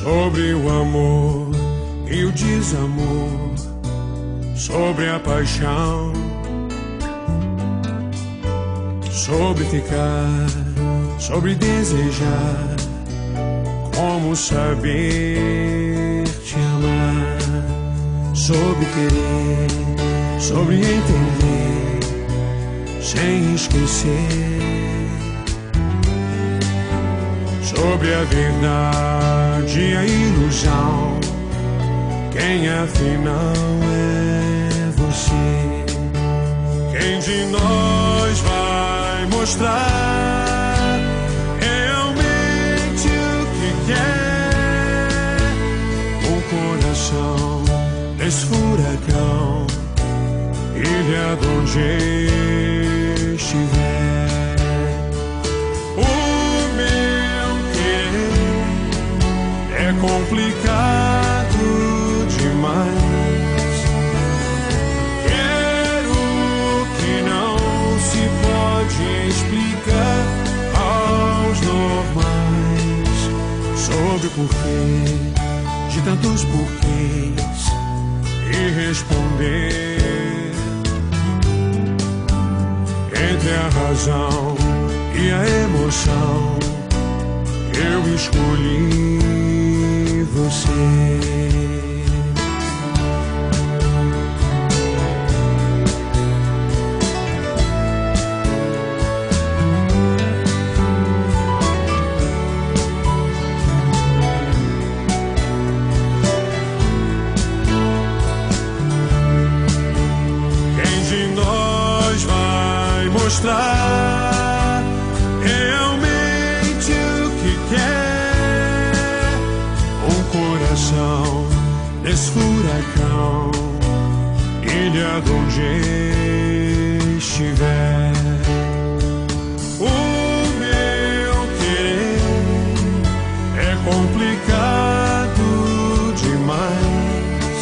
sobre o amor e o desamor, sobre a paixão, sobre ficar, sobre desejar, como saber te amar, sobre querer, sobre entender, sem esquecer, sobre a verdade e a ilusão, quem afinal é você? Quem de nós vai mostrar realmente o que quer? O coração desse furacão, ilha de onde estiver. O meu querer é complicado demais. Quero que não se pode explicar aos normais, sobre o porquê de tantos porquês e responder entre a razão e a emoção. Eu escolhi você. Mostrar realmente o que quer. Um coração desse furacão, ilha de onde estiver. O meu querer é complicado demais.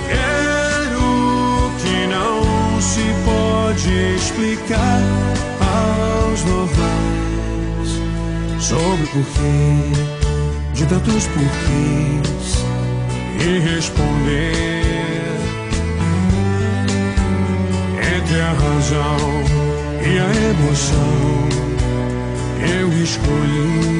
Quero que não se pode explicar aos normais, sobre o porquê de tantos porquês e responder entre a razão e a emoção. Eu escolhi